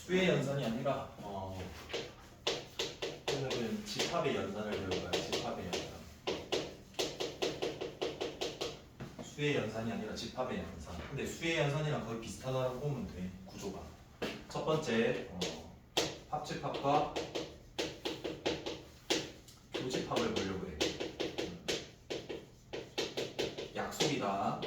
수의 연산이 아니라 오늘은 집합의 연산을 배울 거야. 집합의 연산. 수의 연산이 아니라 집합의 연산. 근데 수의 연산이랑 거의 비슷하다고 보면 돼. 구조가. 첫 번째 합집합과 교집합을 보려고 해. 약속이다.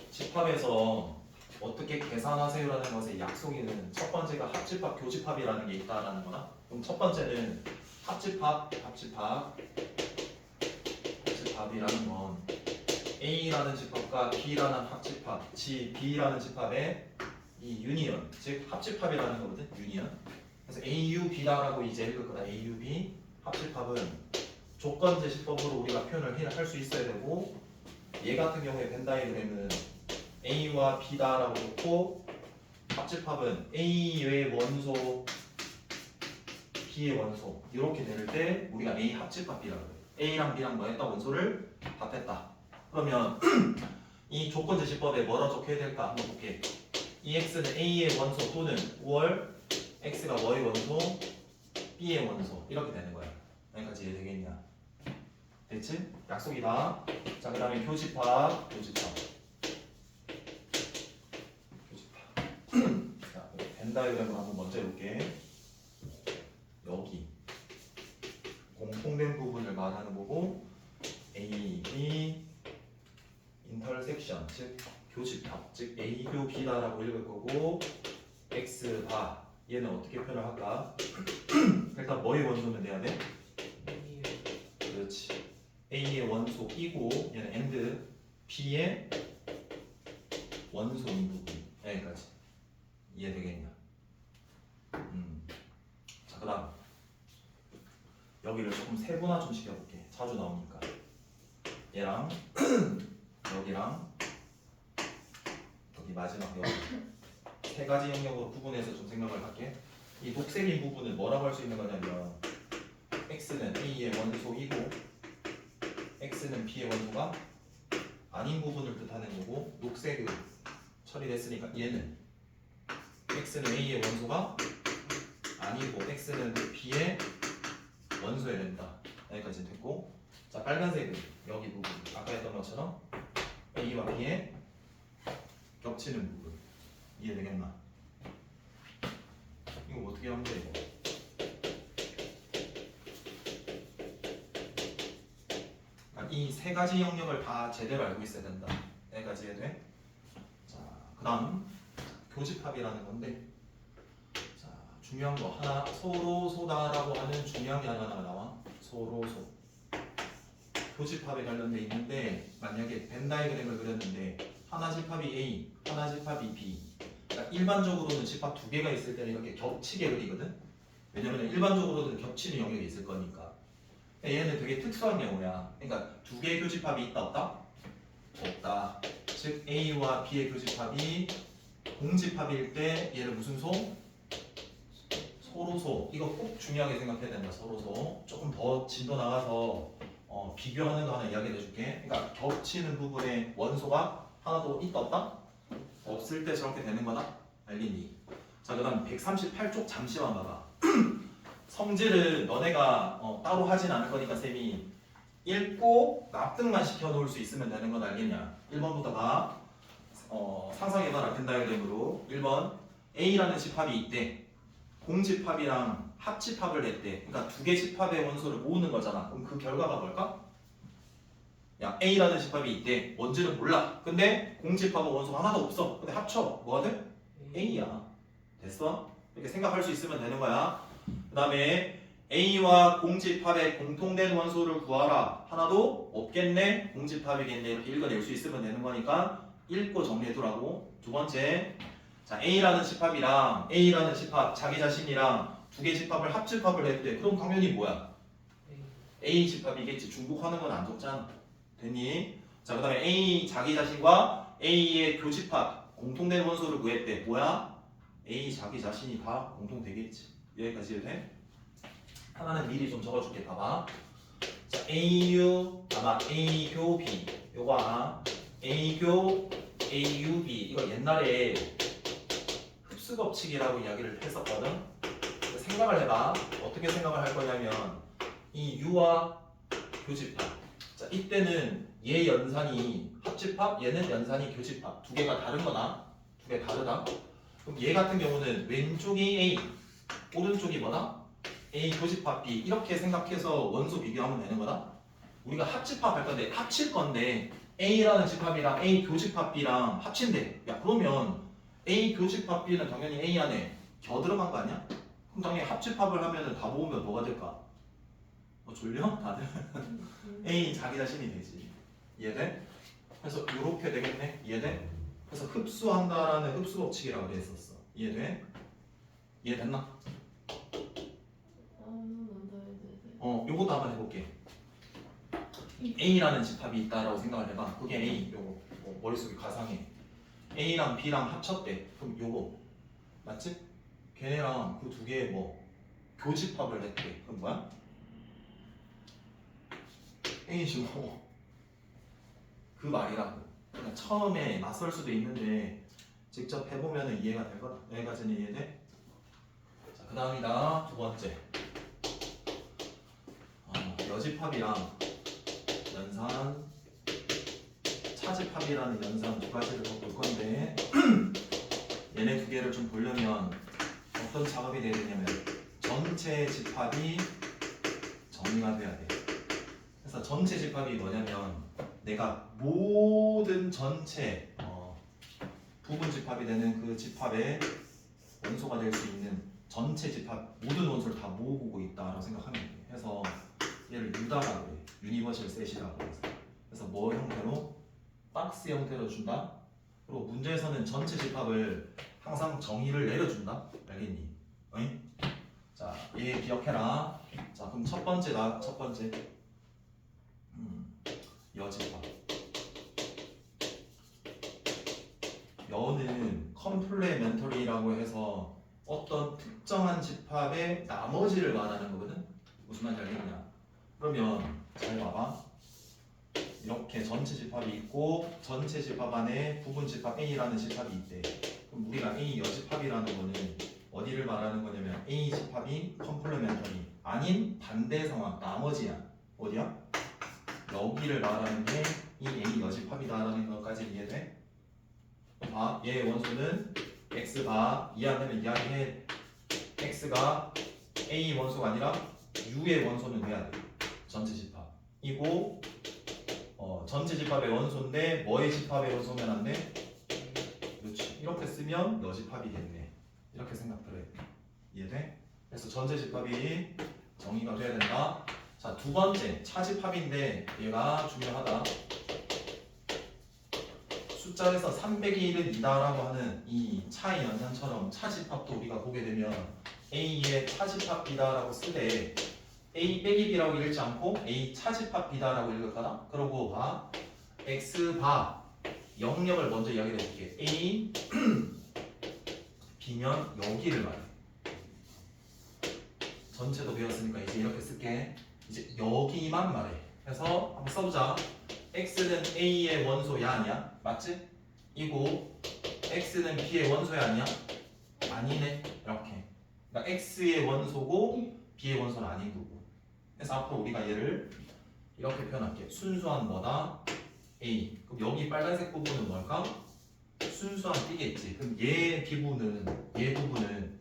집합에서 어떻게 계산하세요라는 것의 약속이는 첫 번째가 합집합, 교집합이라는 게 있다라는 거나. 그럼 첫 번째는 합집합이라는 건 A라는 집합과 B라는 합집합, B라는 집합의 이 유니언, 즉 합집합이라는 거거든. 유니언. 그래서 AUB라고 이제 읽을 거다. AUB 합집합은 조건 제시법으로 우리가 표현을 할 수 있어야 되고, 얘 같은 경우에 벤 다이그램은 A와 B다라고 놓고 합집합은 A의 원소, B의 원소 이렇게 될 때 우리가 A 합집합이라고 해요. A랑 B랑 뭐 했다? 원소를 합했다. 그러면 이 조건 제시법에 뭐라 적혀야 될까? 한번 볼게. 이 X는 A의 원소 또는 5월 X가 뭐의 원소? B의 원소 이렇게 되는 거야. 여기까지 이해되겠냐? 됐지? 약속이다. 자, 그 다음에 교집합. 자, 벤 다이그램을 한번 먼저 해볼게. 여기 공통된 부분을 말하는 거고, A, B 인터섹션, 즉 교집합, 즉 A, 교, B다라고 읽을 거고, X, 바 얘는 어떻게 표현을 할까? 일단 뭐의 원소는 돼야 돼? 그렇지. A의 원소 B고 얘는 and B의 원소인 부분. 여기까지 이해되겠냐? 자, 그 다음 여기를 조금 세분화 좀 시켜볼게. 자주 나오니까. 얘랑 여기랑 여기 마지막 여기 세 가지 영역으로 구분해서 좀 생각을 할게. 이 녹색인 부분은 뭐라고 할 수 있는 거냐면 X는 A의 원소이고 X는 B의 원소가 아닌 부분을 뜻하는 거고, 녹색으로 처리됐으니까 얘는 X는 A의 원소가 아니고 X는 B의 원소여야 된다. 여기까지 됐고, 자, 빨간색은 여기 부분 아까 했던 것처럼 A와 B의 겹치는 부분. 이해되겠나? 이거 어떻게 하면 돼 이거? 이 세 가지 영역을 다 제대로 알고 있어야 된다. 여기까지 이해돼? 자, 그 다음 교집합이라는 건데, 자, 중요한 거 하나, 소로소다라고 하는 중요한 게 하나가 나와. 소로소. 교집합에 관련돼 있는데, 만약에 벤 다이그램을 그렸는데 하나 집합이 A, 하나 집합이 B. 그러니까 일반적으로는 집합 두 개가 있을 때는 이렇게 겹치게 그리거든. 왜냐면 일반적으로는 겹치는 영역이 있을 거니까. 얘는 되게 특수한 경우야. 그러니까 두 개의 교집합이 있다 없다? 없다. 즉 A와 B의 교집합이 공집합일 때 얘를 무슨 소? 소로소. 이거 꼭 중요하게 생각해야 된다. 소로소. 조금 더 진도 나가서 비교하는 거 하나 이야기해 줄게. 그러니까 겹치는 부분에 원소가 하나도 있다 없다? 없을 때 저렇게 되는 거다. 알겠니? 자, 그 다음 138쪽 잠시만 봐봐. 성질을 너네가 따로 하진 않을 거니까 쌤이 읽고 납득만 시켜놓을 수 있으면 되는 건 알겠냐? 1번부터 가. 상상해봐라. 벤 다이그램으로. 1번 A라는 집합이 있대. 공집합이랑 합집합을 했대. 그러니까 두 개 집합의 원소를 모으는 거잖아. 그럼 그 결과가 뭘까? 야, A라는 집합이 있대. 뭔지는 몰라. 근데 공집합은 원소가 하나도 없어. 근데 합쳐. 뭐가 돼? A야. 됐어? 이렇게 생각할 수 있으면 되는 거야. 그 다음에 A와 공집합의 공통된 원소를 구하라. 하나도 없겠네. 공집합이겠네. 이렇게 읽어낼 수 있으면 되는 거니까 읽고 정리해두라고. 두 번째, 자, A라는 집합이랑 A라는 집합, 자기 자신이랑 두 개 집합을 합집합을 했대. 그럼 당연히 뭐야? A 집합이겠지. 중복하는 건 안 적잖아. 됐니? 자, 그 다음에 A 자기 자신과 A의 교집합, 공통된 원소를 구했대. 뭐야? A 자기 자신이 다 공통되겠지. 여기까지 해도 돼? 하나는 미리 좀 적어줄게. 봐봐. 자, AU, 아마 A교 B. 요거 하나. A교 AUB. 이거 옛날에 흡수법칙이라고 이야기를 했었거든. 생각을 해봐. 어떻게 생각을 할 거냐면 이 U와 교집합. 자, 이때는 얘 연산이 합집합, 얘는 연산이 교집합. 두 개가 다른 거다. 두 개 다르다. 그럼 얘 같은 경우는 왼쪽이 A, 오른쪽이 뭐다? A 교집합 B. 이렇게 생각해서 원소 비교하면 되는 거다. 우리가 합집합 할 건데 합칠 건데 A라는 집합이랑 A 교집합 B랑 합친대. 야, 그러면 A 교집합 B는 당연히 A 안에 겨 들어간 거 아니야? 그럼 당연히 합집합을 하면은 다 모으면 뭐가 될까? 졸려? 다들? A 자기 자신이 되지. 이해돼? 그래서 이렇게 되겠네? 이해돼? 그래서 흡수한다라는 흡수법칙이라고 돼 있었어. 이해돼? 이해됐나? 요것도 한번 해볼게. A라는 집합이 있다라고 생각을 해봐. 그게 A, 요거 머릿속에 가상해. A랑 B랑 합쳤대. 그럼 요거 맞지? 걔네랑 그 두 개의 뭐 교집합을 했대. 그럼 뭐야? A지 뭐. 그 말이라고. 그냥 처음에 낯설 수도 있는데 직접 해보면 이해가 될 거다. 여기까지는 이해돼? 자, 그 다음이다. 두 번째. 여집합이랑 연산, 차집합이라는 연산 두 가지를 더 볼 건데 얘네 두 개를 좀 보려면 어떤 작업이 돼야 되냐면 전체 집합이 정의가 돼야 돼. 그래서 전체 집합이 뭐냐면 내가 모든 전체 부분 집합이 되는 그 집합의 원소가 될 수 있는 전체 집합 모든 원소를 다 모으고 있다라고 생각하면 돼. 해서 얘를 유다라고 해. 유니버셜 셋이라고 해서. 그래서 뭐 형태로? 박스 형태로 준다. 그리고 문제에서는 전체 집합을 항상 정의를 내려준다. 알겠니? 어이? 자, 얘 기억해라. 자, 그럼 첫 번째다. 첫 번째. 여집합. 여는 컴플레멘터리라고 해서 어떤 특정한 집합의 나머지를 말하는 거거든. 무슨 말인지 알겠냐? 그러면 잘 봐봐. 이렇게 전체 집합이 있고 전체 집합 안에 부분 집합 A라는 집합이 있대. 그럼 우리가 A 여집합이라는 거는 어디를 말하는 거냐면 A 집합이 컴플레멘터리 아닌 반대 상황 나머지야. 어디야? 여기를 말하는 게 이 A 여집합이다라는 것까지 이해돼? 봐, 얘의 원소는 X가 이해 안 되면 이야기해. X가 A 원소가 아니라 U의 원소는 돼야 돼. 전체 집합이고 전체 집합의 원소인데 뭐의 집합의 원소면 안 돼? 그렇지. 이렇게 쓰면 여집합이겠네. 이렇게 생각을 해. 이해돼? 그래서 전체 집합이 정의가 돼야 된다. 자, 두 번째 차집합인데 얘가 중요하다. 숫자에서 300의 1은 2다라고 하는 이 차의 연산처럼 차집합도 우리가 보게 되면 A의 차집합 B다라고 쓰되 A 빼기 B라고 읽지 않고 A 차집합 B다라고 읽을 거다. 그러고 봐. X바 영역을 먼저 이야기해 볼게. A B면 여기를 말해. 전체도 배웠으니까 이제 이렇게 쓸게. 이제 여기만 말해. 그래서 한번 써보자. X는 A의 원소야 아니야? 맞지? 이고 X는 B의 원소야 아니야? 아니네. 이렇게. 그러니까 X의 원소고 B의 원소는 아닌 거고. 그래서 앞으로 우리가 얘를 이렇게 표현할게. 순수한 뭐다? A. 그럼 여기 빨간색 부분은 뭘까? 순수한 B겠지. 그럼 얘 부분은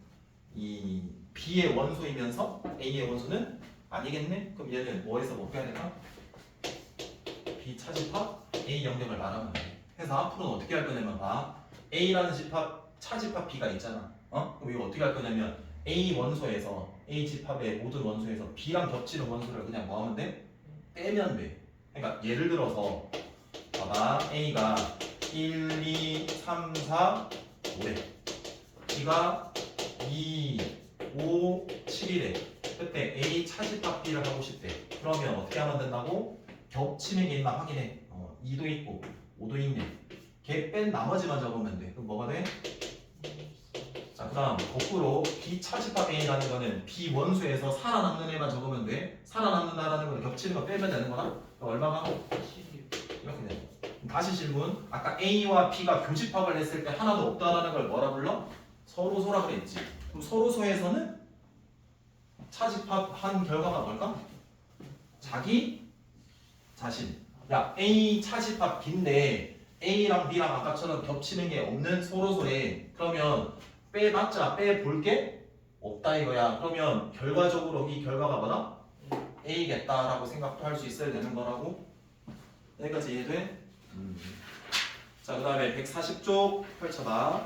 이 B의 원소이면서 A의 원소는 아니겠네? 그럼 얘는 뭐에서 뭐 빼야 될까? B 차집합 A 영역을 말하면 돼. 그래서 앞으로는 어떻게 할 거냐면 봐. A라는 집합 차집합 B가 있잖아. 그럼 이거 어떻게 할 거냐면 A 원소에서 A 집합의 모든 원소에서 B랑 겹치는 원소를 그냥 뭐 하면 돼? 빼면 돼. 그러니까 예를 들어서 봐봐. A가 1, 2, 3, 4, 5래. B가 2, 5, 7이래. 그때 A 차집합 B를 하고 싶대. 그러면 어떻게 하면 된다고? 겹치는 게 있나 확인해. 2도 있고 5도 있네. 걔 뺀 나머지만 적으면 돼. 그럼 뭐가 돼? 자, 그 다음 거꾸로 B 차집합 A라는 거는 B 원소에서 살아남는 애만 적으면 돼. 살아남는다라는 건 겹치는 거 빼면 되는 거다. 얼마가? 이렇게 돼. 다시 질문. 아까 A와 B가 교집합을 했을 때 하나도 없다라는 걸 뭐라 불러? 서로소라 그랬지. 그럼 서로소에서는 차집합한 결과가 뭘까? 자기 자신. 야, A 차집합 B인데 A랑 B랑 아까처럼 겹치는 게 없는 서로소래. 그러면 빼봤자 빼볼 게 없다 이거야. 그러면 결과적으로 이 결과가 뭐다? A겠다라고 생각도 할 수 있어야 되는 거라고. 여기까지 이해돼? 자, 그 다음에 140쪽 펼쳐봐.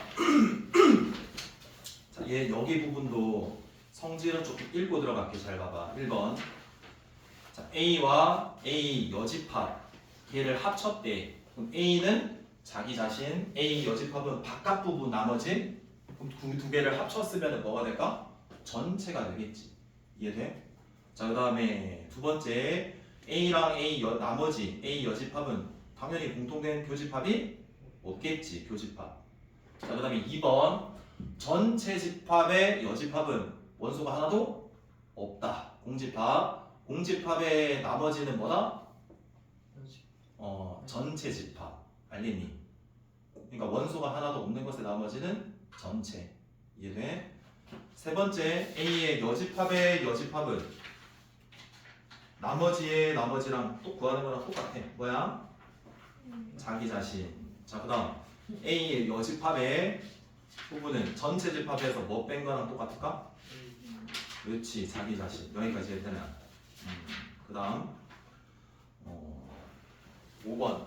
자, 얘 여기 부분도 성질은 조금 읽고 들어갈게. 잘 봐봐. 1번. 자, A와 A 여집합 얘를 합쳤대. 그럼 A는 자기 자신, A 여집합은 바깥 부분 나머지. 그럼 두 개를 합쳤으면 뭐가 될까? 전체가 되겠지. 이해돼? 자, 그 다음에 두 번째 A랑 A 나머지 A 여집합은 당연히 공통된 교집합이 없겠지. 교집합. 자, 그 다음에 2번 전체 집합의 여집합은 원소가 하나도 없다. 공집합. 공집합의 나머지는 뭐다? 전체 집합. 알겠니? 그러니까 원소가 하나도 없는 것의 나머지는 전체. 이해돼? 세 번째 A의 여집합의 여집합은 나머지의 나머지랑 또 구하는 거랑 똑같아. 뭐야? 자기 자신. 자, 그 다음 A의 여집합의 부분은 전체 집합에서 뭐 뺀 거랑 똑같을까? 그렇지, 자기 자신. 여기까지 했잖아. 그 다음 5번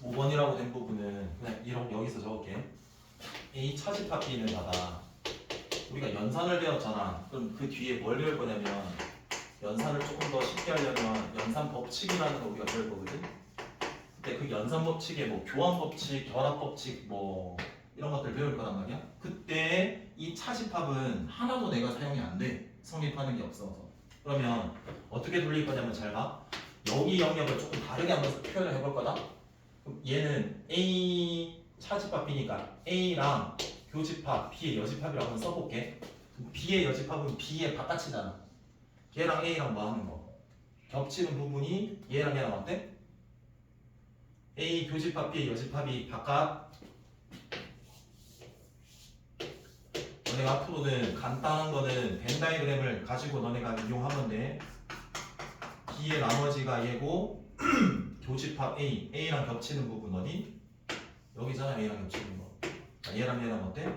5번이라고 된 부분은 그냥 여기서 적을게. A 차집합 B는 나다. 우리가 연산을 배웠잖아. 그럼 그 뒤에 뭘 배울 거냐면 연산을 조금 더 쉽게 하려면 연산 법칙이라는 거 우리가 배울 거거든. 근데 그 연산 법칙에 뭐 교환 법칙, 결합 법칙 뭐 이런 것들 배울 거란 말이야. 그때 이 차집합은 하나도 내가 사용이 안 돼. 성립하는 게 없어서. 그러면 어떻게 돌릴 거냐면 잘 봐. 여기 영역을 조금 다르게 한번 표현을 해볼 거다. 그럼 얘는 A 차집합 B니까 A랑 교집합 B의 여집합이라고 한번 써볼게. B의 여집합은 B의 바깥이잖아. 얘랑 A랑 뭐 하는 거? 겹치는 부분이 얘랑 얘랑 어때? A 교집합 B의 여집합이 바깥. 너네가 앞으로는 간단한 거는 벤 다이그램을 가지고 너네가 이용하면 돼. B의 나머지가 얘고 교집합 A, A랑 겹치는 부분 어디? 여기잖아. A랑 겹치는 거. 얘랑 얘랑 어때?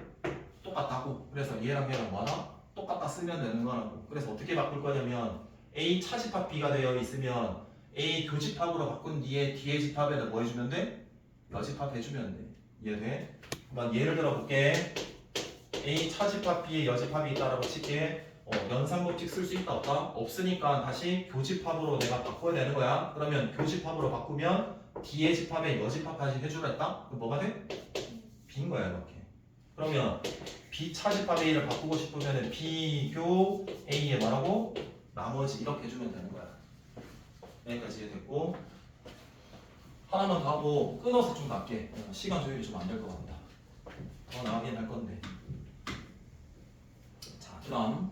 똑같다고. 그래서 얘랑 얘랑 뭐하나? 똑같다 쓰면 되는 거라고. 그래서 어떻게 바꿀 거냐면 A 차집합 B가 되어 있으면 A 교집합으로 바꾼 뒤에 뒤에 집합에다 뭐 해주면 돼? 여집합 해주면 돼. 이해돼? 한번 예를 들어 볼게. A 차집합 B의 여집합이 있다라고 칠게. 연산법칙 쓸 수 있다 없다? 없으니까 다시 교집합으로 내가 바꿔야 되는 거야. 그러면 교집합으로 바꾸면 D의 집합에 여집합까지 해주라 했다? 그럼 뭐가 돼? B인 거야 이렇게. 그러면 B 차집합 A를 바꾸고 싶으면 B교 A에 말하고 나머지 이렇게 해주면 되는 거야. 여기까지 이해됐고 하나만 더 하고 끊어서 좀 갈게. 시간 조율이 좀 안 될 것 같다. 더 나가긴 할 건데. 자, 그 다음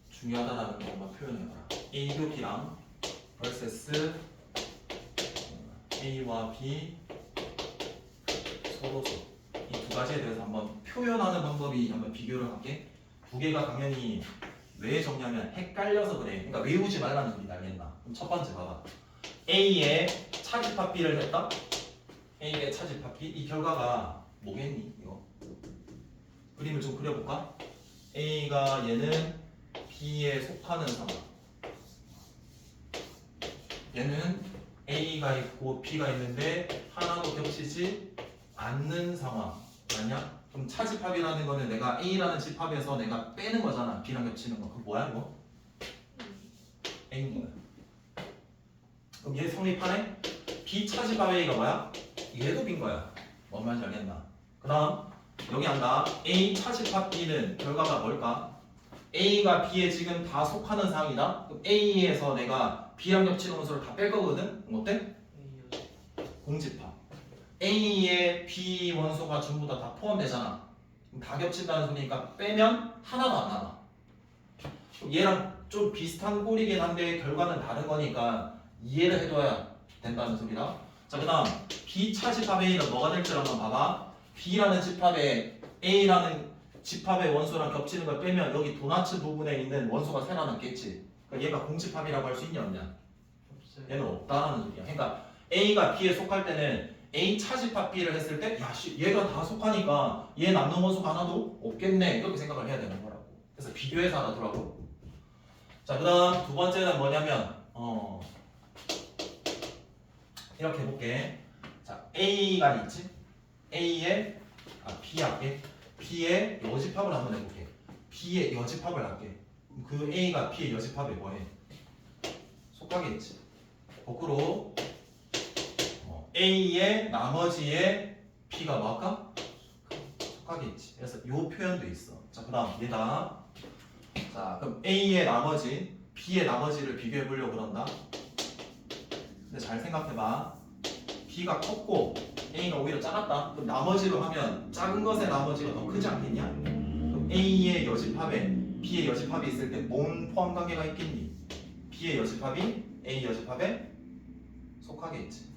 중요하다라는 거 한번 표현해봐라. A교 B랑 vs A와 B 서로소 이 두 가지에 대해서 한번 표현하는 방법이 한번 비교를 할게. 두 개가 당연히 왜 적냐면 헷갈려서 그래. 그러니까 외우지 말라는 소리 알겠나? 그럼 첫 번째 봐봐. A의 차집합 B를 했다. A의 차집합 B 이 결과가 뭐겠니? 이거 그림을 좀 그려볼까? A가 얘는 B에 속하는 상황. 얘는 A가 있고 B가 있는데 하나도 겹치지 않는 상황. 맞냐? 그럼 차집합이라는 거는 내가 A라는 집합에서 내가 빼는 거잖아. B랑 겹치는 거. 그거 뭐야 이거? A인 거야. 그럼 얘 성립하네? B 차집합 A가 뭐야? 얘도 B인 거야. 뭔 말인지 알겠나? 그 다음 여기 한다. A 차집합 B는 결과가 뭘까? A가 B에 지금 다 속하는 상황이다. 그럼 A에서 내가 B랑 겹치는 원소를 다 뺄 거거든? 그럼 어때? 공집합. A에 B 원소가 전부 다 포함되잖아. 그럼 다 겹친다는 소리니까 빼면 하나도 안 남아. 얘랑 좀 비슷한 꼴이긴 한데 결과는 다른 거니까 이해를 해둬야 된다는 소리다. 자, 그 다음 B 차집합 A는 뭐가 될지 한번 봐봐. B라는 집합에 A라는 집합의 원소랑 겹치는 걸 빼면 여기 도나츠 부분에 있는 원소가 살아남겠지. 그러니까 얘가 공집합이라고 할 수 있냐 없냐? 없어요. 얘는 없다라는 소리야. 그러니까 A가 B에 속할 때는 A 차집합 B를 했을 때 야, 얘가 다 속하니까 얘 남는 원소가 하나도 없겠네 이렇게 생각을 해야 되는 거라고. 그래서 비교해서 알아두라고. 자, 그다음 두 번째는 뭐냐면 이렇게 해볼게. 자, A가 있지? A의 B 할게. B의 여집합을 한번 해볼게. B의 여집합을 할게. 그 A가 B의 여집합에 뭐해? 속하겠지. 거꾸로 A의 나머지의 B가 뭐 할까? 속하겠지. 그래서 요 표현도 있어. 자, 그 다음 얘다. 자, 그럼 A의 나머지, B의 나머지를 비교해 보려고 그런다. 근데 잘 생각해봐. B가 컸고 A가 오히려 작았다. 그럼 나머지로 하면 작은 것의 나머지가 더 크지 않겠냐? 그럼 A의 여집합에 B의 여집합이 있을 때 뭔 포함 관계가 있겠니? B의 여집합이 A 여집합에 속하겠지.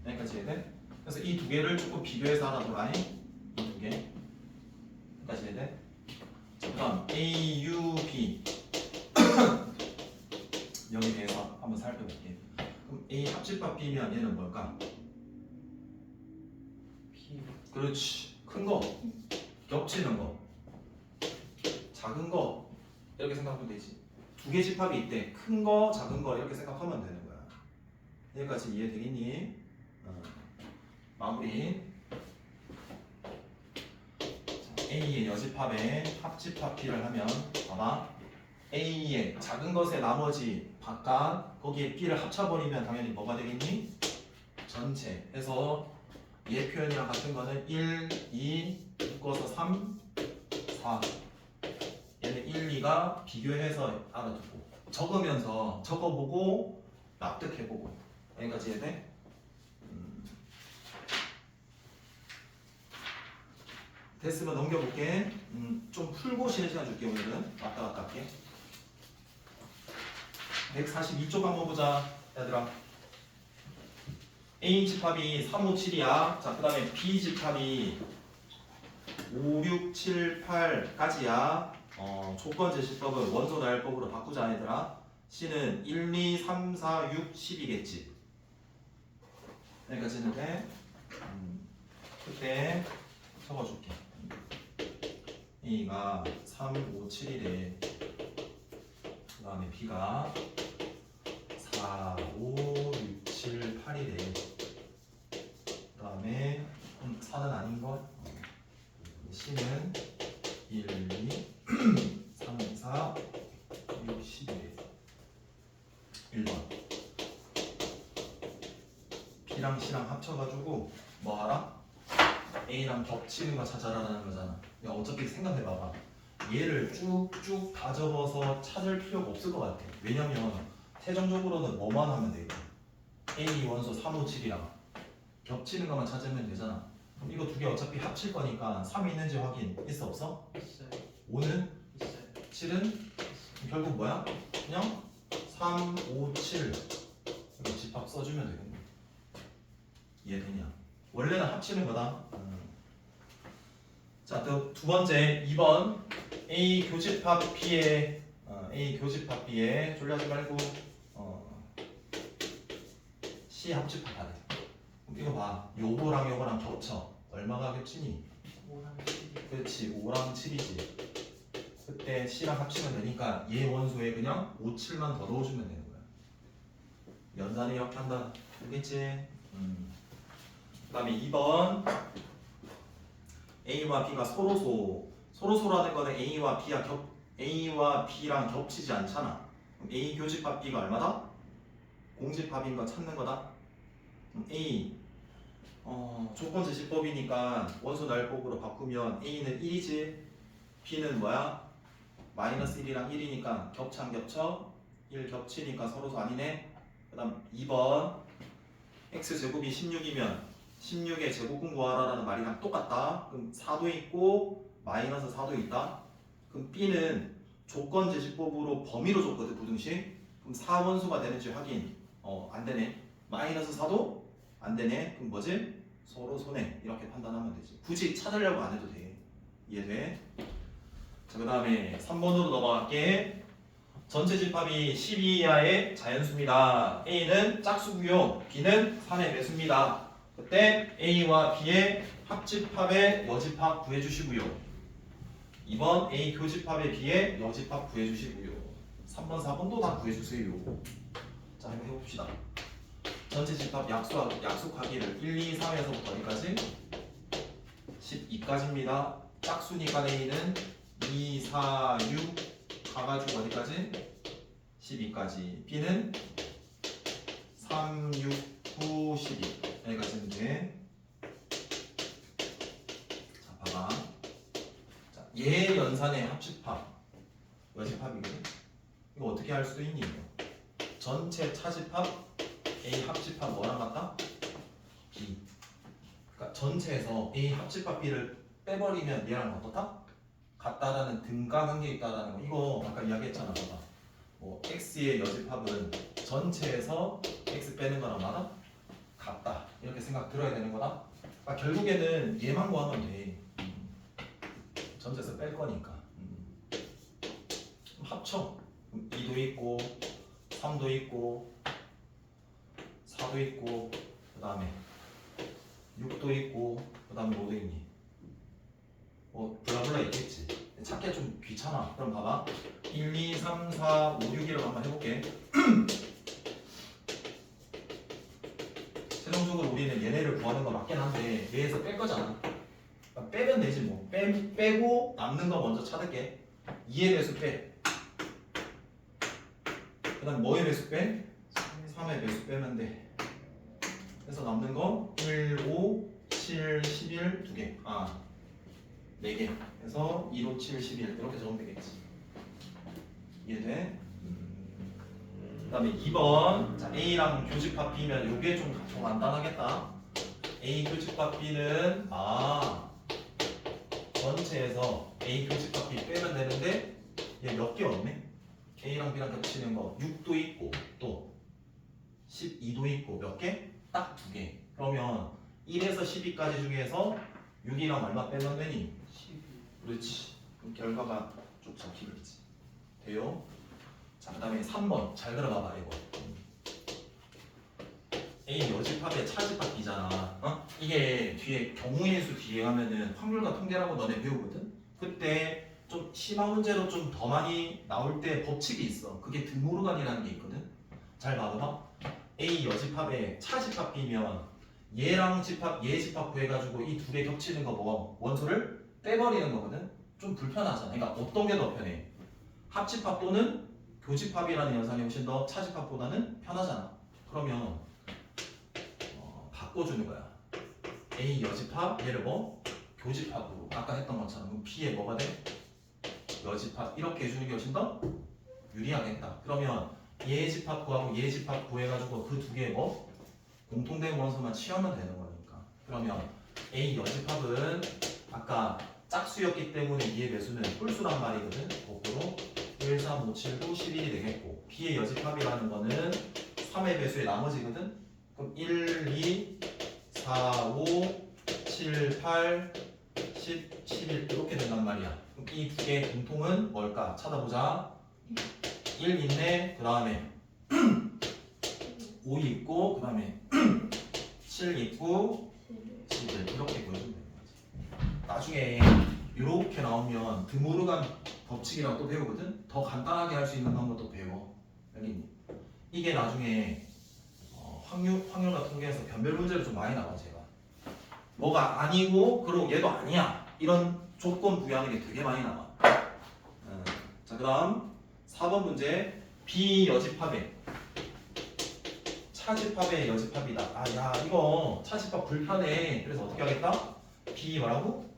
여기까지 이해돼? 그래서 이 두 개를 조금 비교해서 알아보라. 이 두 개. 여기까지 이해돼? 자, 그럼 A, U, B 여기 대해서 한번 살펴볼게. 그럼 A 합집합 B면 얘는 뭘까? B. 그렇지. 큰 거, 겹치는 거, 작은 거 이렇게 생각하면 되지. 두 개 집합이 있대. 큰 거, 작은 거 이렇게 생각하면 되는 거야. 여기까지 이해되겠니? 마무리. 자, A의 여집합에 합집합 B를 하면 봐봐. A의 작은 것의 나머지 바깥 거기에 B를 합쳐버리면 당연히 뭐가 되겠니? 전체. 해서 얘 표현이랑 같은 거는 1, 2, 묶어서 3, 4. 얘는 1, 2가 비교해서 알아두고 적으면서 적어보고 납득해보고 여기까지 이해돼? 됐으면 넘겨볼게. 좀 풀고 쉬는 시간 줄게. 오늘은 왔다 갔다 할게. 142쪽 한번 보자 얘들아. A 집합이 3, 5, 7이야. 자, 그 다음에 B 집합이 5, 6, 7, 8까지야. 조건 제시법은 원소 나열법으로 바꾸자 얘들아. C는 1, 2, 3, 4, 6, 10이겠지. 여기까지는 돼. 그때 적어줄게. A가 3, 5, 7이래. 그 다음에 B가 4, 5, 6, 7, 8이래. 그 다음에 4는 아닌걸? C는 1, 2, 3, 4, 6, 10이래. 1번 B랑 C랑 합쳐가지고 뭐 하라? A랑 겹치는 거 찾아라라는 거잖아. 야, 어차피 생각해봐봐. 얘를 쭉쭉 다 접어서 찾을 필요가 없을 것 같아. 왜냐면 최종적으로는 뭐만 하면 돼? A 원소 3, 5, 7이랑 겹치는 것만 찾으면 되잖아. 그럼 이거 두 개 어차피 합칠 거니까 3이 있는지 확인 있어 없어? 있어요. 5는? 있어요. 7은? 결국 뭐야? 그냥 3, 5, 7 이렇게 집합 써주면 되겠네. 이해되냐? 원래는 합치는 거다. 자, 또 두 번째 2번 A 교집합 B에 A 교집합 B에 졸려하지 말고 C 합집합하래. 이거 봐. 요거랑 요거랑 겹쳐. 얼마가 겹치니? 5랑 7. 그렇지. 5랑 7이지. 그때 C랑 합치면 되니까 얘 원소에 그냥 5, 7만 더 넣어주면 되는 거야. 연산을 이렇게 한다. 알겠지? 그 다음에 2번 A와 B가 서로소라는 거는 A와 B랑 겹치지 않잖아. 그럼 A 교집합 B가 얼마다? 공집합인 거 찾는 거다. 그럼 A 조건 제시법이니까 원소 나열법으로 바꾸면 A는 1이지 B는 뭐야? 마이너스 1이랑 1이니까 겹쳐 안 겹쳐? 1 겹치니까 서로소 아니네. 그 다음 2번 X제곱이 16이면 16의 제곱근 구하라라는 말이랑 똑같다. 그럼 4도 있고 마이너스 4도 있다. 그럼 B는 조건 제시법으로 범위로 줬거든 부등식. 그럼 4원소가 되는지 확인. 안 되네. 마이너스 4도 안 되네. 그럼 뭐지? 서로 손해 이렇게 판단하면 되지. 굳이 찾으려고 안 해도 돼. 이해돼? 자, 그 다음에 3번으로 넘어갈게. 전체 집합이 12 이하의 자연수입니다. A는 짝수고요. B는 3의 배수입니다. 그때 A와 B의 합집합의 여집합 구해주시고요. 2번 A 교집합의 B의 여집합 구해주시고요. 3번, 4번도 다 구해주세요. 자, 한번 해봅시다. 전체 집합 약속하기를 1, 2, 3에서부터 어디까지? 12까지입니다. 짝수니까 A는 2, 4, 6 가가지고 어디까지? 12까지. B는 3, 6, 9, 12 여기까지인데. 자, 봐봐. 자, 얘 연산의 합집합 여집합이거든. 이거 어떻게 할 수도 있니? 전체 차집합 A 합집합 뭐랑 같다? B. 그러니까 전체에서 A 합집합 B를 빼버리면 얘랑 어떻다? 같다라는 등가관계 있다라는 거. 이거 아까 이야기했잖아. 봐봐. 뭐 X의 여집합은 전체에서 X 빼는 거랑 맞아? 같다. 이렇게 생각 들어야 되는 거다. 그러니까 결국에는 얘만 구하면 돼. 전체에서 뺄 거니까. 합쳐. 2도 있고 3도 있고 4도 있고 그 다음에 6도 있고 그 다음에 뭐도 있니? 뭐 블라블라 있겠지. 찾기가 좀 귀찮아. 그럼 봐봐. 1, 2, 3, 4, 5, 6이라고 한번 해볼게. 최종적으로 우리는 얘네를 구하는 거 맞긴 한데 얘에서 뺄 거잖아. 그러니까 빼면 되지 뭐. 빼고 남는 거 먼저 찾을게. 2의 배수 빼. 그 다음 뭐의 배수 빼? 3의 배수 빼면 돼. 그래서 남는 거 1, 5, 7, 11 2개. 4개. 그래서 2, 5, 7, 11 이렇게 적으면 되겠지. 이해돼? 그 다음에 2번. 자, A랑 교집합 B면 요게 좀 더 간단하겠다. A 교집합 B는 전체에서 A 교집합 B 빼면 되는데 얘 몇 개 없네? A랑 B랑 겹치는 거 6도 있고 또 12도 있고 몇 개? 딱 2개. 그러면 1에서 12까지 중에서 6이랑 얼마 빼면 되니? 12. 그렇지. 그럼 결과가 쭉 잡히겠지. 돼요? 자, 그 다음에 3번 잘 들어봐봐 이거. A 여집합의 차집합 B잖아. 이게 뒤에 경우의 수 뒤에 가면은 확률과 통계라고 너네 배우거든? 그때 좀 심화 문제로 좀 더 많이 나올 때 법칙이 있어. 그게 드모르간이라는 게 있거든. 잘 봐봐. A 여집합의 차집합 B면 얘랑 집합, 얘 집합 구해가지고 이 두 개 겹치는 거 뭐 원소를 빼버리는 거거든. 좀 불편하잖아. 그러니까 어떤 게 더 편해? 합집합 또는 교집합이라는 연산이 훨씬 더 차집합보다는 편하잖아. 그러면 바꿔주는 거야. A 여집합 얘를 뭐? 교집합으로 아까 했던 것처럼. 그럼 B에 뭐가 돼? 여집합 이렇게 해주는 게 훨씬 더 유리하겠다. 그러면 얘 집합 구하고 얘 집합 구해가지고 그 두 개 뭐? 공통된 원소만 취하면 되는 거니까. 그러면 A 여집합은 아까 짝수였기 때문에 B의 배수는 홀수란 말이거든. 거꾸로 1, 3, 5, 7도 11이 되겠고 B의 여집합이라는 거는 3의 배수의 나머지거든. 그럼 1, 2, 4, 5, 7, 8, 10, 11 이렇게 된단 말이야. 그럼 이 두 개의 공통은 뭘까? 찾아보자. 1 있네. 그 다음에 5 있고 그 다음에 7 있고 11 이렇게 보여주면 되는 거지. 나중에 이렇게 나오면 드모르간 법칙이라고 또 배우거든. 더 간단하게 할 수 있는 방법도 배워. 여기 이게 나중에 확률과 통계에서 변별 문제로 좀 많이 나와. 제가 뭐가 아니고 그리고 얘도 아니야 이런 조건 부여하는 게 되게 많이 나와. 자, 그 다음 4번 문제. B 여집합의 차집합의 여집합이다. 야 이거 차집합 불편해. 그래서 어떻게 하겠다? B 뭐라고?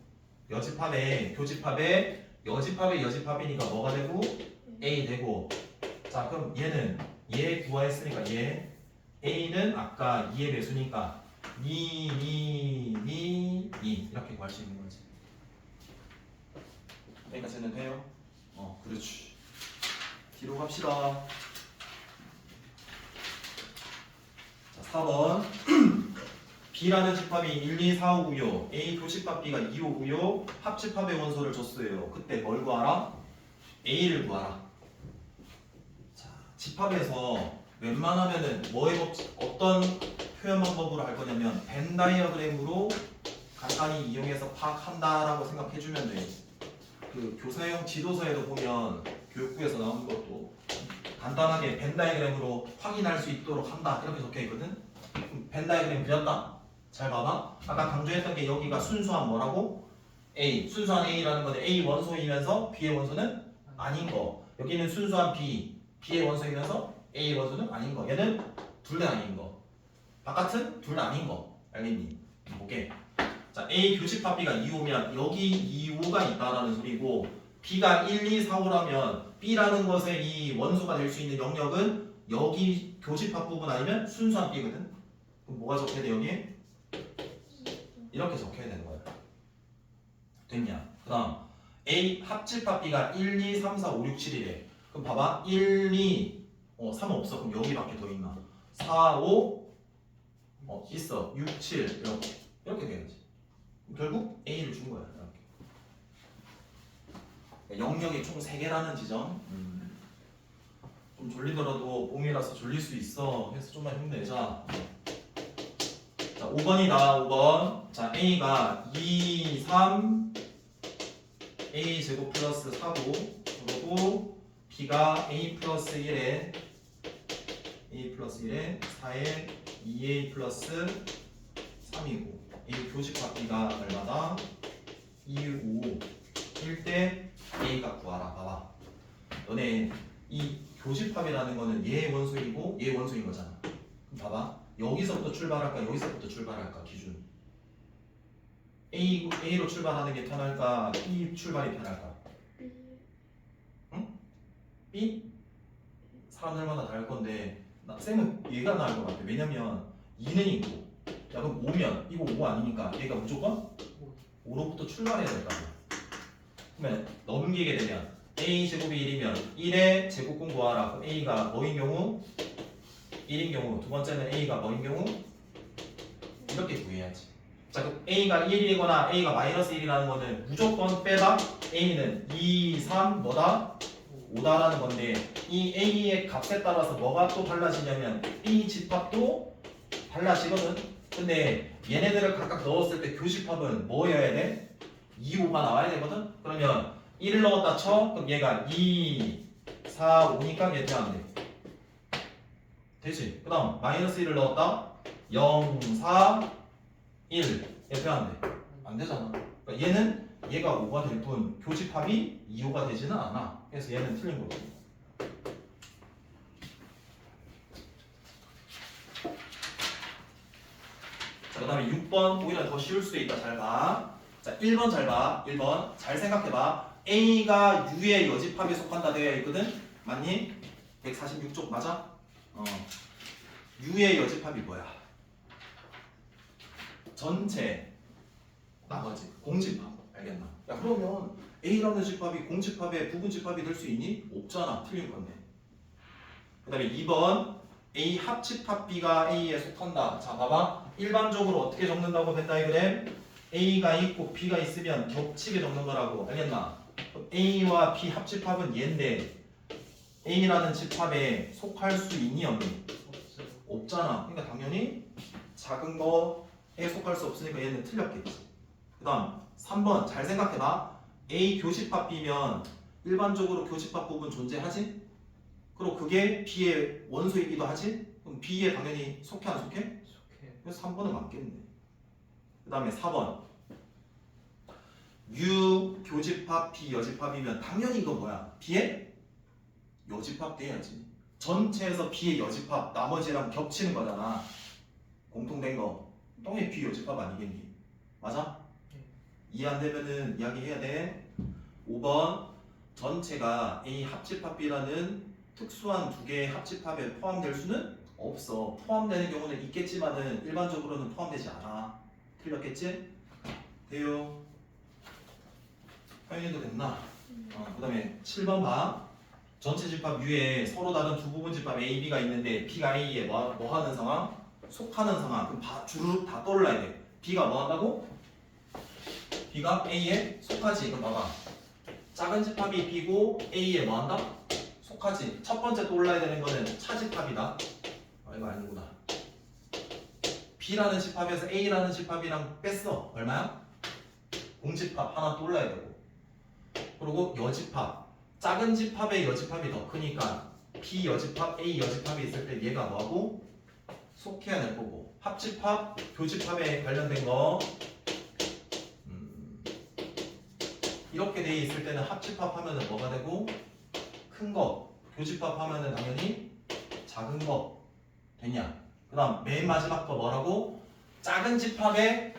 여집합의 교집합의 여집합의 여집합이니까 뭐가 되고? A 되고. 자, 그럼 얘는 얘 구하했으니까 얘 A는 아까 2의 배수니까 2 이렇게 구할 수 있는 거지. 여기까지는 돼요? 그렇지. 뒤로 갑시다. 자, 4번 B라는 집합이 1, 2, 4, 5고요. A 교집합 B가 2, 5고요. 합집합의 원소를 줬어요. 그때 뭘 구하라? A를 구하라. 자, 집합에서 웬만하면은 어떤 표현 방법으로 할 거냐면 벤 다이어그램으로 간단히 이용해서 파악한다라고 생각해주면 돼. 그 교사용 지도서에도 보면 교육부에서 나온 것도 간단하게 벤 다이어그램으로 확인할 수 있도록 한다 이렇게 적혀 있거든. 벤 다이어그램 그렸다. 잘 봐봐. 아까 강조했던 게 여기가 순수한 뭐라고? A. 순수한 A라는 거는 A 원소이면서 B의 원소는 아닌 거. 여기는 순수한 B. B의 원소이면서 A 원소는 아닌 거. 얘는 둘 다 아닌 거. 바깥은 둘 다 아닌 거. 알겠니? 오케이. 자, A 교집합 B가 2호면 여기 2호가 있다라는 소리고 B가 1, 2, 4, 5라면 B라는 것의 이 원소가 될 수 있는 영역은 여기 교집합 부분 아니면 순수한 B거든. 그럼 뭐가 적혀야 돼 여기? 이렇게 적혀야 되는 거야. 됐냐? 그 다음 A 합집합 B가 1, 2, 3, 4, 5, 6, 7이래. 그럼 봐봐 1, 2, 3 없어. 그럼 여기밖에 더 있나? 4, 5 있어. 6, 7 이렇게 돼야지. 결국 A를 준 거야. 이렇게. 영역이 총 3개라는 지점. 좀 졸리더라도 봄이라서 졸릴 수 있어. 그래서 좀만 힘내자. 자, 5번이다. 5번. 자, A가 2, 3 A 제곱 플러스 4고 그리고 B가 A 플러스 1에 4에 2A 플러스 3이고 A 교집합 B가 얼마다? 2, 5 1 때 A가 구하라. 봐봐. 너네 이 교집합이라는 거는 얘 원소이고 얘 원소인 거잖아. 그럼 봐봐. 여기서부터 출발할까? 여기서부터 출발할까? 기준. A로 출발하는 게 편할까? B 출발이 편할까? 응? B? 사람들마다 다를 건데 쌤은 얘가 나을 것 같아. 왜냐면 2는 있고 야 그럼 5면 이거 5 아니니까 얘가 무조건 5로부터 출발해야 될 거 아니야. 그러면 넘기게 되면 A 제곱이 1이면 1의 제곱 공부하라. 그럼 A가 뭐인 경우? 1인 경우. 두 번째는 A가 뭐인 경우? 이렇게 구해야지. 자, 그럼 A가 1이거나 A가 마이너스 1이라는 거는 무조건 빼다 A는 2, 3 뭐다? 5다라는 건데 이 A의 값에 따라서 뭐가 또 달라지냐면 B 집합도 달라지거든. 근데 얘네들을 각각 넣었을 때 교집합은 뭐여야 돼? 2, 5가 나와야 되거든. 그러면 1을 넣었다 쳐. 그럼 얘가 2, 4, 5니까 얘 대하면 돼. 되지? 그 다음 마이너스 1을 넣었다 0, 4, 1 이렇게 하면 돼. 안 되잖아. 그러니까 얘는 얘가 5가 될 뿐 교집합이 2호가 되지는 않아. 그래서 얘는 틀린 거고. 자, 그 다음에 6번 오히려 더 쉬울 수도 있다. 잘 봐. 자, 1번 잘 봐. 1번 잘 생각해봐. A가 U의 여집합에 속한다 되어 있거든. 맞니? 146쪽 맞아? U의 여집합이 뭐야? 전체 나머지 공집합. 알겠나? 야 그러면 A라는 집합이 공집합의 부분집합이 될 수 있니? 없잖아. 틀린 건데. 그 다음에 2번 A 합집합 B가 A에 속한다. 자 봐봐. 일반적으로 어떻게 적는다고 벤 다이그램? A가 있고 B가 있으면 겹치게 적는 거라고. 알겠나? A와 B 합집합은 얘인데 A라는 집합에 속할 수 있니 없니? 없잖아. 그러니까 당연히 작은 거에 속할 수 없으니까 얘는 틀렸겠지. 그 다음 3번 잘 생각해봐. A 교집합 B면 일반적으로 교집합 부분 존재하지? 그리고 그게 B의 원소이기도 하지? 그럼 B에 당연히 속해 안 속해? 그래서 3번은 맞겠네. 그 다음에 4번 U 교집합 B 여집합이면 당연히 이거 뭐야? B의 여집합 돼야지. 전체에서 B의 여집합 나머지랑 겹치는 거잖아. 공통된 거. 당연히 B 여집합 아니겠니? 맞아? 이해 안 되면은 이야기해야 돼. 5번 전체가 A 합집합 B라는 특수한 두 개의 합집합에 포함될 수는 없어. 포함되는 경우는 있겠지만은 일반적으로는 포함되지 않아. 틀렸겠지? 돼요. 확인해도 됐나? 그 다음에 7번 봐. 전체 집합 U에 서로 다른 두 부분 집합 A, B가 있는데 B가 A에 뭐 하는 상황? 속하는 상황. 그럼 주르륵 다 떠올라야 돼. B가 뭐 한다고? B가 A에 속하지. 그럼 봐봐. 작은 집합이 B고 A에 뭐 한다? 속하지. 첫 번째 떠올라야 되는 거는 차집합이다. 아, 이거 아니구나. B라는 집합에서 A라는 집합이랑 뺐어. 얼마야? 공집합 하나 떠올라야 되고. 그리고 여집합. 작은 집합의 여집합이 더 크니까 B 여집합, A 여집합이 있을 때 얘가 뭐하고? 속해야 될 거고. 합집합, 교집합에 관련된 거 이렇게 돼 있을 때는 합집합 하면은 뭐가 되고? 큰 거. 교집합 하면은 당연히 작은 거 됐냐? 그 다음 맨 마지막 거 뭐라고? 작은 집합의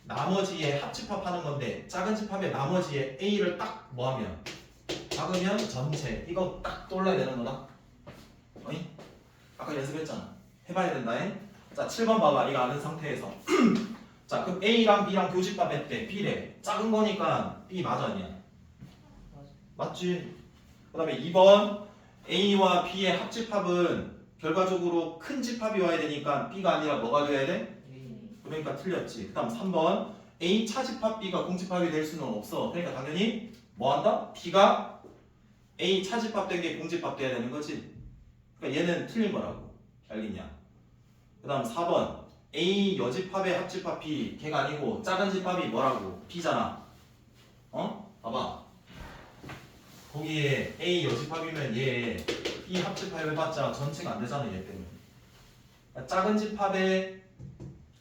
나머지에 합집합 하는 건데 작은 집합의 나머지에 A를 딱 뭐하면 작으면 전체 이거 딱 떠올라야 되는 거다. 어이? 아까 연습했잖아. 해봐야 된다. 자 7번 봐봐. 이거 아는 상태에서 자 그럼 A랑 B랑 교집합 했대. B래. 작은 거니까 B 맞아 아니야? 맞지. 그 다음에 2번 A와 B의 합집합은 결과적으로 큰 집합이 와야 되니까 B가 아니라 뭐가 돼야 돼? 그러니까 틀렸지. 그 다음 3번 A 차집합 B가 공집합이 될 수는 없어. 그러니까 당연히 뭐 한다? B가 A 차집합 된 게 공집합 돼야 되는 거지. 그러니까 얘는 틀린 거라고. 알겠냐? 그 다음 4번 A 여집합의 합집합 B 걔가 아니고 작은 집합이 뭐라고? B잖아. 어? 봐봐. 거기에 A 여집합이면 얘 B 합집합 해봤자 전체가 안 되잖아. 얘 때문에. 그러니까 작은 집합의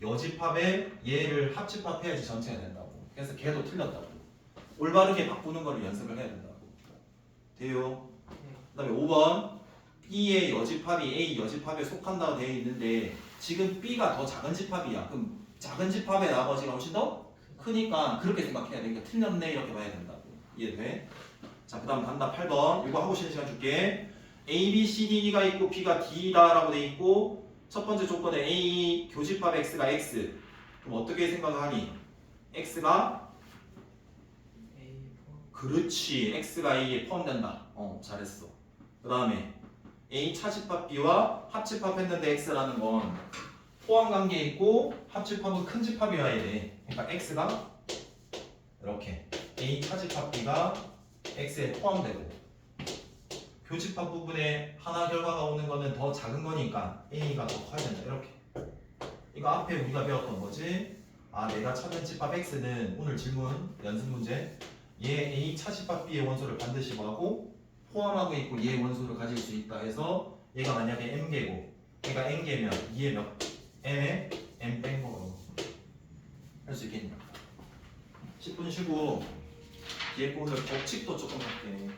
여집합에 얘를 합집합해야지 전체가 된다고. 그래서 걔도 틀렸다고. 올바르게 바꾸는 거를 연습을 해야 된다고. 돼요? 그 다음에 5번 B의 여집합이 A 여집합에 속한다고 되어 있는데 지금 B가 더 작은 집합이야. 그럼 작은 집합의 나머지가 훨씬 더 크니까 그렇게 생각해야 돼. 그러니까 틀렸네 이렇게 봐야 된다고. 이해돼? 자, 그 다음 간다. 8번 이거 하고 쉬는 시간 줄게. A, B, C, D가 있고 B가 D다 라고 돼 있고 첫 번째 조건에 A 교집합 X가 X. 그럼 어떻게 생각하니? X가 그렇지. X가 A에 포함된다. 잘했어. 그 다음에 A 차집합 B와 합집합 했는데 X라는 건 포함관계에 있고 합집합은 큰 집합이어야 돼. 그러니까 X가 이렇게 A 차집합 B가 X에 포함되고 교집합 부분에 하나 결과가 오는 거는 더 작은 거니까 A가 더 커야 된다. 이렇게. 이거 앞에 우리가 배웠던 거지. 아, 내가 찾은 집합 X는 오늘 질문 연습 문제 얘 A 차집합 B의 원소를 반드시 뭐하고 포함하고 있고 얘 원소를 가질 수 있다 해서 얘가 만약에 M개고 얘가 N개면 얘 몇 M에 M 뺀 거로 할 수 있겠냐. 10분 쉬고 뒤에 거 오늘 법칙도 조금 할게.